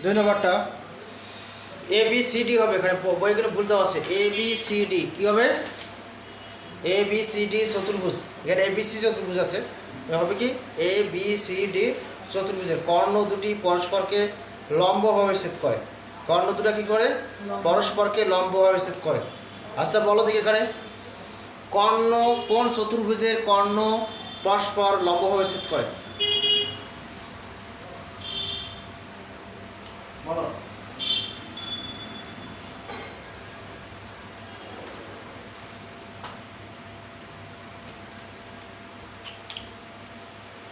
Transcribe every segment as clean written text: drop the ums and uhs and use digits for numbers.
দুই নম্বরটা A B C D হবে, এখানে বইগুলো ভুল দেওয়া আছে। এ বি সি ডি কী হবে? এ বি সি ডি চতুর্ভুজ, এখানে এ বি সি চতুর্ভুজ আছে, হবে কি এ বি সি ডি চতুর্ভুজের কর্ণ দুটি পরস্পরকে লম্বভাবে ছেদ করে। কর্ণ দুটা কী করে? পরস্পরকে লম্বভাবে ছেদ করে। আচ্ছা বলো দেখি এখানে কর্ণ কোন চতুর্ভুজের কর্ণ পরস্পর লম্বভাবে ছেদ করে? বলো।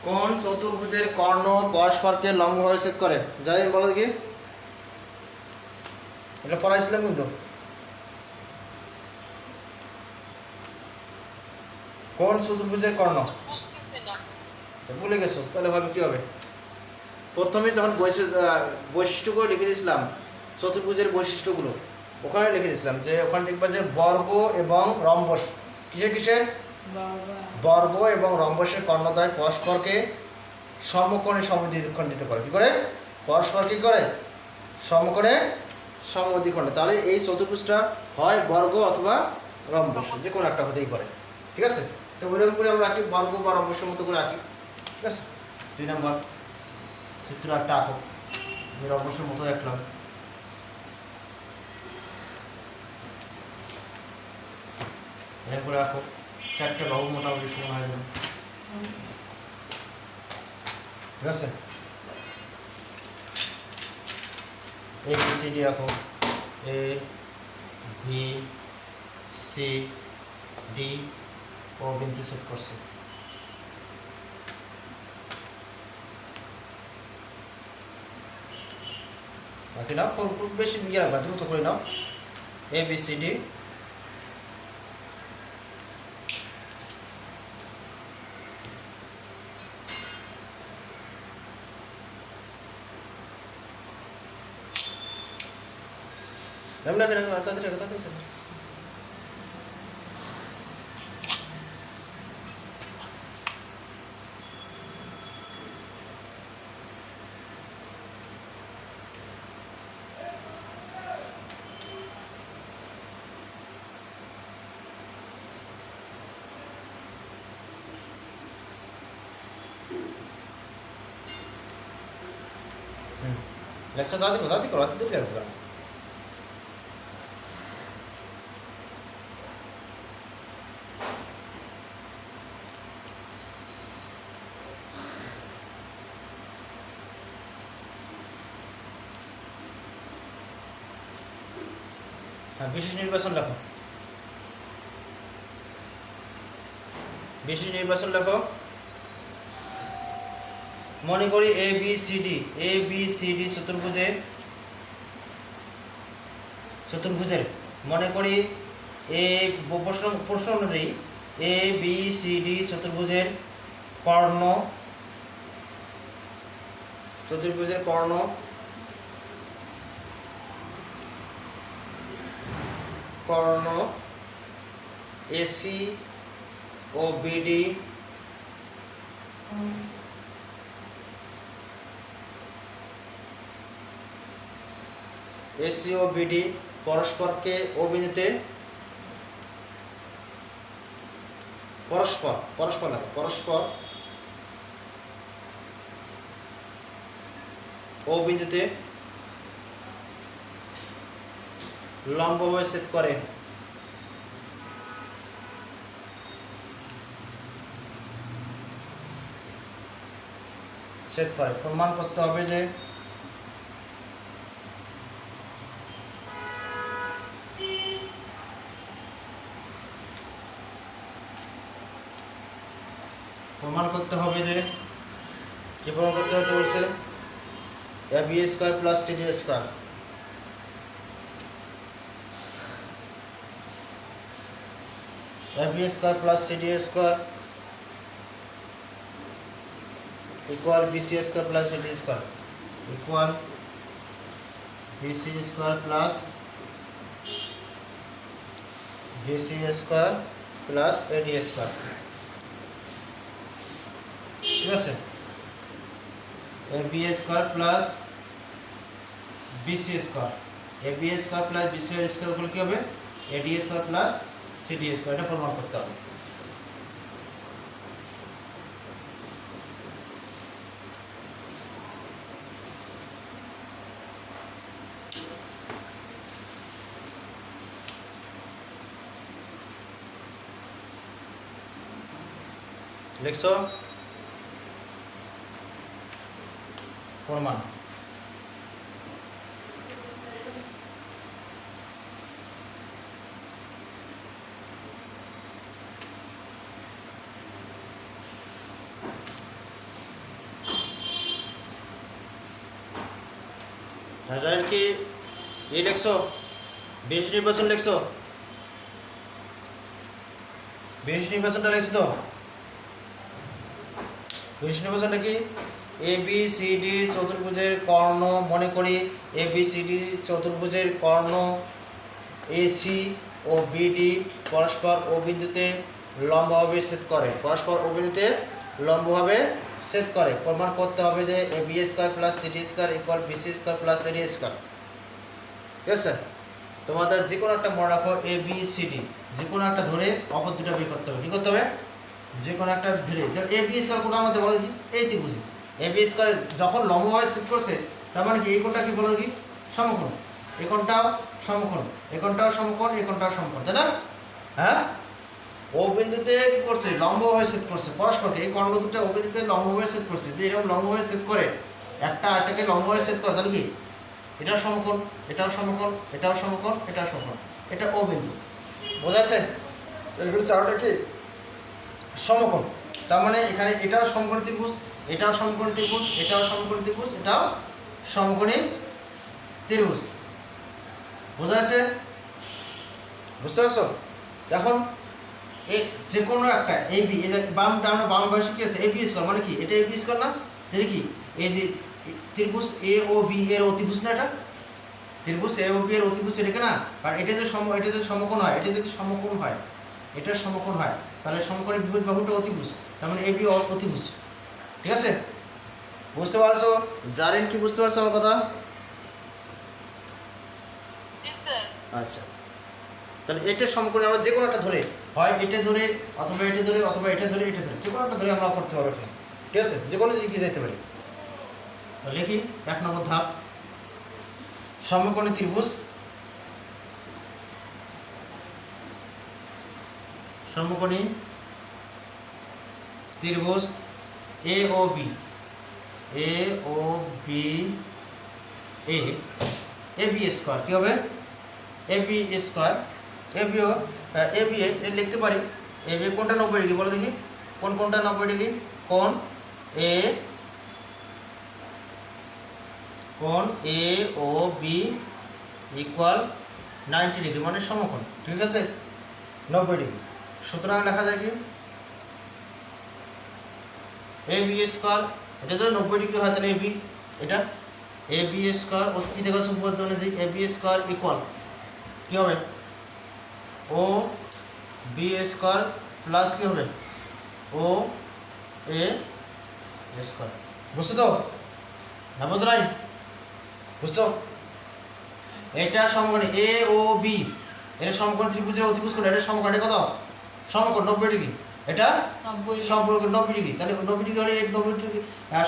কোন চতুর্ভুজের কর্ণ পরস্পরকে লম্বভাবে ছেদ করে? যাই বলো দেখি, এটা পড়াইছিলাম কিন্তু। কোন চতুর্ভুজের কর্ণ? ভুলে গেছো? তাহলে ভাবে কি হবে? প্রথমে যখন বৈশিষ্ট্যগুলো লিখে দিয়েছিলাম, চতুর্ভুজের বৈশিষ্ট্যগুলো ওখানে লিখে দিয়েছিলাম যে ওখানে দেখবা যে বর্গ এবং রম্বস, কিসের কিসের? বর্গ এবং রম্বসের কর্ণদ্বয় পরস্পরকে সমকোণে সমদ্বিখণ্ডিত করে। কি করে? পরস্পর কি করে? সমকোণে সমদ্বিখণ্ডিত। তাহলে এই চতুর্ভুজটা হয় বর্গ অথবা রম্বস, যে কোনো একটা হতেই পারে। ঠিক আছে, তো ওইরকম করে আমরা রাখি, বর্গ বা রম্বসের মতো করে রাখি। ঠিক আছে, 2 নম্বর চিত্র একটা আঁকো, আমি রম্বসের মতো আঁকলাম। এরকম করে আঁকো, 4টে বাহু মোটামুটি সমান হয়ে যাবে। ঠিক আছে, এ বি সি ডি আঁকো, এ বি সি ডি ও বিন্দু ছেদ করছে। বাকি নাও, খুব বেশি ইয়ে রাখবা, দ্রুত করে নাও। এ বি সি ডি তাড়াতাড়ি লেখছো, তাড়াতাড়ি করো, তাড়াতাড়ি করো। হ্যাঁ, বিশেষ নির্বাচন লেখো, বিশেষ নির্বাচন লেখো। মনে করি এ বি সি ডি চতুর্ভুজের মনে করি প্রশ্ন অনুযায়ী এ বি সি ডি চতুর্ভুজের কর্ণ কর্ণ এসি ও বিডি পরস্পরকে ও বিন্দুতে পরস্পর ও বিন্দুতে লম্বভাবে ছেদ করে। প্রমাণ করতে হবে যে প্রমাণ করতে বলছে A B square plus C D square B square plus C D square equal B C square plus A D square equal B C square plus A D square. ঠিক আছে, A B square plus BC square, AB square plus BC square করলে কি হবে, AD square plus CD square. এটা প্রমাণ করতে হবে। লিখছো প্রমাণ। হাজার কি এই লিখছো 20% লিখছো, 20%টা লিখছো তো। 20%টা কি, এ বি সি ডি চতুর্ভুজের কর্ণ মনে করি, এ বি সি ডি চতুর্ভুজের কর্ণ এ সি ও বিডি পরস্পর ও বিন্দুতে লম্বভাবে ছেদ করে, পরস্পর ও বিন্দুতে লম্বভাবে ছেদ করে। প্রমাণ করতে হবে যে A B square plus CD square equal BC square plus AD square. ঠিক আছে, তোমাদের যে কোনো একটা মনে রাখো, এ বি সি ডি যে কোনো একটা ধরে অপর দুটো বের করতে হবে। কী করতে হবে, যে কোনো একটা ধরে। যেমন এ বি স্কয়ার কোনটা আমাদের বলো কি, এই ত্রিভুজ এ বি স্কয়ার যখন লম্বভাবে ছেদ করছে, তার মানে কি এই কোণটা কি বলো কি, সমকোণ। এই কোণটাও সমকোণ, এই কোণটাও সমকোণ, এই কোণটাও সমকোণ, তাই না? হ্যাঁ, ও বিন্দুতে কি করছে, লম্বভাবে ছেদ করছে পরস্পরকে। এই কর্ণ দুটো ও বিন্দুতে লম্বভাবে ছেদ করছে। যদি এরকম লম্বভাবে ছেদ করে, একটা আরেকটাকে লম্বভাবে ছেদ করে, তাহলে কি এটাও সমকোণ, এটাও সমকোণ, এটাও সমকোণ, এটাও সমকোণ। এটা ও বিন্দু, বোঝা যাচ্ছে? এগুলো চারটা কি সমকোণ। তার মানে এখানে এটাও সমকোণী ত্রিভুজ, এটাও সমকোণী ত্রিভুজ, এটাও সমকোণী ত্রিভুজ, এটাও সমকোণী ত্রিভুজ। বোঝা যাচ্ছে? বুঝতে পারছো? এখন এই যে কোনো একটা এ বি, এই যে বামটা আমরা বাম পাশে কি আছে, এ বি স্কয়ার, মানে কি এটা এ বি স্কয়ার না? এটা কি এই যে ত্রিভুজ এ ও বি এর অতিভুজ না? এটা ত্রিভুজ এ ও বি এর অতিভুজ এটা না? আর এটা যে এটা যদি সমকোণ হয়, এটা যদি সমকোণ হয়, এটা সমকোণ হয়, তাহলে সমকোণের বিপরীত বাহুটা অতিভুজ, তার মানে এ বি অতিভুজ। ঠিক আছে, বুঝতে পারছো? জারেন কি বুঝতে পারছো আমার কথা? আচ্ছা, তাহলে এটা সমকোণে আমরা যে কোনো একটা ধরে, হয় এটা ধরে অথবা এটা ধরে অথবা এটা ধরে এটা ধরে, যে কোনো একটা ধরে আমরা করতে পারবো এখানে। ঠিক আছে, যে কোনো দিকে যেতে পারি। লিখি 1 নম্বর ধাপ, সমকোণী ত্রিভুজ, সমকোণী ত্রিভুজ এ ও B, A O B A, A B square কি হবে, A B square, A B O A B A লিখতে পারি। এ বি কোনটা 90 ডিগ্রি বলো দেখি, কোনটা 90 ডিগ্রি, কোণ এ, কোণ এ ও বি ইকুয়াল 90 ডিগ্রি, মানে সমকোণ। ঠিক আছে, 90 ডিগ্রি। সুতরাং লেখা যায় কি, এ বি স্কয়ার, এটা যদি 90 ডিগ্রি হয় তাহলে এ বি, এটা এ বি স্কয়ার অতি থেকে উপপাদ্য অনুযায়ী এ বি স্কয়ার ইকুয়াল কি হবে, ও বি স্কয়ার প্লাস কি হবে, ও এ স্কয়ার। বুঝছো তো না? বুঝো নাই? বুঝছো? এটা সমকোণ এ ও বি, এটা সমকোণ ত্রিভুজের অতিভুজ কোণ, এটা সমকোণ, এটা কত সমকোণ 90 ডিগ্রি, এটা সমকোণ 90 ডিগ্রি। তাহলে 90 ডিগ্রি হলে 90 ডিগ্রি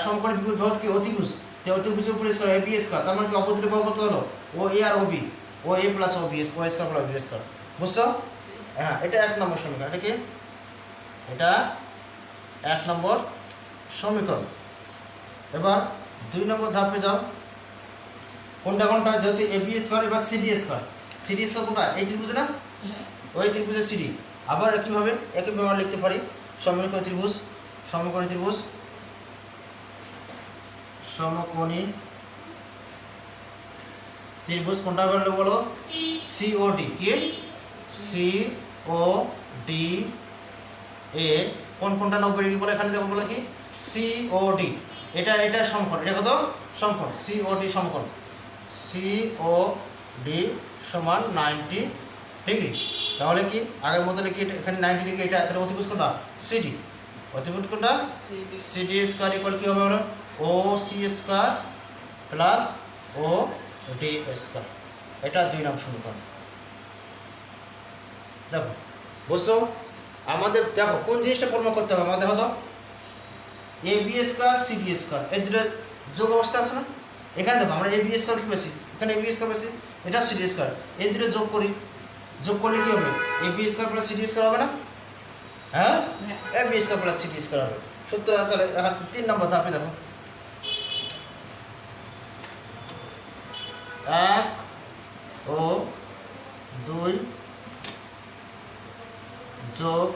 সমকোণের বিপরীত বাহু কি অতিভুজ, তো অতিভুজের উপর স্কয়ার এ বি স্কয়ার, তার মানে কি অপর দুটো বাহু কত হলো, ও এ আর O B, O A plus O B square plus B square. বুঝছো? হ্যাঁ, এটা 1 নম্বর সমীকরণ। এটা কি, এটা 1 নম্বর সমীকরণ। এবার 2 নম্বর ধাপে যাও, কোনটা কোনটা, যেহেতু এ বি স্কয়ার, এবার সিডি স্কয়ার। সিডি স্কয়ার কোনটা, এই ত্রিভুজ না, ওই ত্রিভুজের সিডি। আবার একইভাবে আমরা লিখতে পারি সমকোণী ত্রিভুজ, সমকোণী ত্রিভুজ, সমকোণী ত্রিভুজ কোনটা বললো বলো, সি ও ডি, কি সি ও ডি এ, কোনটা 90 ডিগ্রি বলে, এখানে দেখো বলে কি সি ও ডি, এটা সমকোণ, এটা কত সমকোণ, সি ও ডি সমকোণ, সি ও ডি সমান 90 ডিগ্রি। তাহলে কি আগের মতো কি এখানে 90 ডিগ্রি, এটা তাহলে অতিভুজ কোনটা, সিডি, অতিভুজ কোনটা সিডি স্কয়ার ইকুয়াল কি হবে বলো, ও সি স্কয়ার প্লাস ও ডি স্কয়ার। এটা 2 নং সমীকরণ। দেখো বুঝছো, আমাদের দেখো কোন জিনিসটা প্রমাণ করতে হবে আমাদের, হতো A B square C D square, এই দুটো যোগ অবস্থা আছে না। এখানে দেখো আমরা এ বি স্কয়ার কি পেয়েছি, এখানে এ বি স্কয়ার পেয়েছি, এটা সি ডি স্কয়ার, এই দুটো যোগ করি, যোগ করলে কি হবে, A B square plus C D square হবে না? হ্যাঁ, A B square plus C D square হবে। সুতরাং তাহলে 3 নম্বর ধাপে দেখো 1 ও 2 যোগ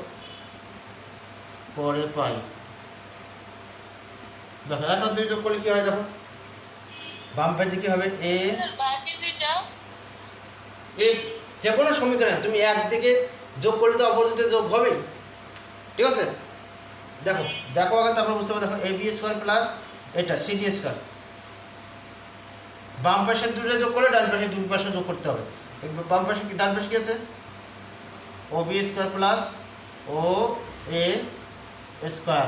করে পাই। দেখো 1 আর 2 যোগ করলে কি হয়, দেখো বাম পাশে কি হবে, এ যে কোনো সমীকরণ তুমি একদিকে যোগ করলে তো অপর দিকে যোগ হবে, ঠিক আছে। দেখো দেখো আগে তারপর বুঝতে হবে, দেখো এ বি স্কয়ার প্লাস এটা সি ডি স্কয়ার, বাম পাশের দুটো যোগ করলে ডান পাশে দুই পাশে যোগ করতে হবে। বাম পাশে কি ডান পাশে কি আছে, ও বি স্কয়ার প্লাস ও এ স্কয়ার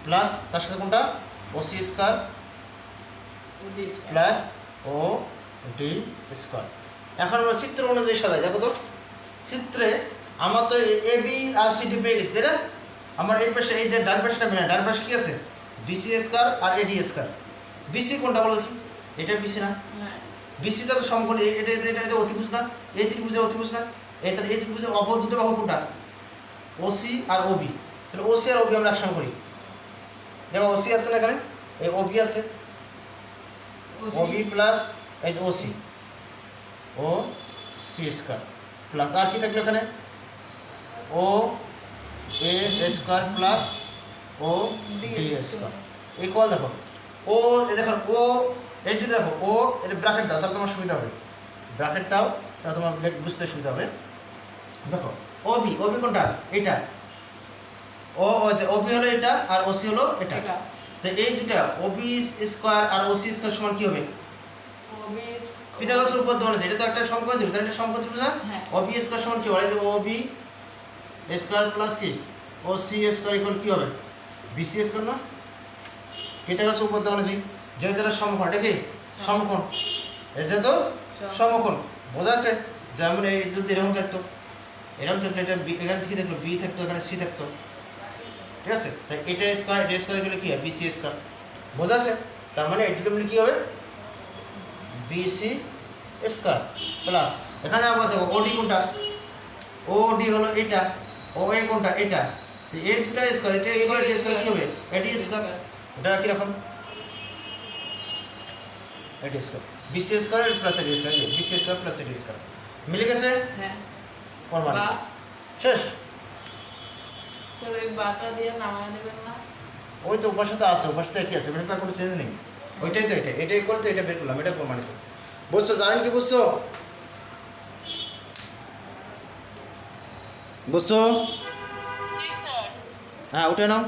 প্লাস তার সাথে কোনটা, ও সি স্কয়ার প্লাস ও ডি স্কয়ার। এখন আমরা চিত্র অনুযায়ী সাজাই। দেখো তো চিত্রে আমার তো A B R C D পেয়ে গেছি, তাই না। আমার এই পাশে এই যে ডান পাশটা মেনে, ডান পাশে কি আছে, বিসি স্কয়ার আর এডি স্কয়ার। বিসি কোনটা বলো কি, এটা বিসি না, বিসিটা তো সমকোণী, এটা এটা এটা অতিভুজ না, এই ত্রিভুজের অতিভুজ না, এই তাহলে এই ত্রিভুজের অপর দুটো বাহু কোনটা, ওসি আর ওবি। তাহলে ওসি আর ওবি আমরা একসঙ্গে করি। দেখো ওসি আছে না এখানে, এই ওবি আছে, ওবি প্লাস এই যে ওসি, ও সি স্কয়ার প্লাস আর কি থাকলো এখানে, ও এ স্কয়ার প্লাস ও ডি স্কয়ার ইকুয়াল। দেখো ও এই দেখো ও এই যদি দেখো ও এর ব্র্যাকেট দাও তাহলে তোমার সুবিধা হবে, ব্র্যাকেট দাও তাহলে তোমার বুঝতে সুবিধা হবে। দেখো ওবি, ওবি কোনটা, এটা ও যে ওবি হলো এটা আর ওসি হলো এটা, তো এই দুটা ওবি স্কয়ার আর ওসি স্কয়ার সমান কি হবে, পিথাগোরাসের উপপাদ্য অনুযায়ী এটা তো একটা সমকোণ ত্রিভুজ, তাহলে এটা সমকোণ ত্রিভুজ না। ওবি স্কয়ার সমান কি হয়, যে ওবি স্কয়ার প্লাস কি ও সি স্কয়ার ইকুয়াল কি হবে, বিসি স্কয়ার না। পিথাগোরাসের উপপাদ্য অনুযায়ী যেহেতু এটা সমকোণ, এটা কি সমকোণ, এটা তো সমকোণ, বোঝা আছে। যেমন এই যদি এরকম থাকতো, এরকম থাকলে এটা এখান থেকে দেখলো বি থাকতো, এখানে সি থাকতো, ঠিক আছে। তাই এটা স্কয়ার এটা স্কয়ার গেলে কি হয়, বিসি স্কয়ার, বোঝা আছে। তার মানে এটা মিলে কি হবে, বিসি স্কয়ার প্লাস এখানে আমরা দেখো ওডি কোনটা, ওডি হলো এটা, ও এ কোনটা এটা, তো এই দুটো স্কয়ার, এটা স্কয়ার এটা স্কয়ার কি হবে, এডি স্কয়ার, এটা কি রকম এডি square, BC square plus AD square, BC square plus AD square মিলে গেছে। হ্যাঁ প্রমাণ শেষ। চলো এই বাটা দিয়ে নামায় দেবেন না, ওই তো উপাসে তো আছে, উপাসে কি আছে, উপাসে তার কোনো চেঞ্জ নেই, ওইটাই তো এটা, এটাই করলে তো এটা বের করলাম, এটা প্রমাণিত। বুঝছো, জানেন কি বুঝছো, বুঝছো, হ্যাঁ উঠে নাও।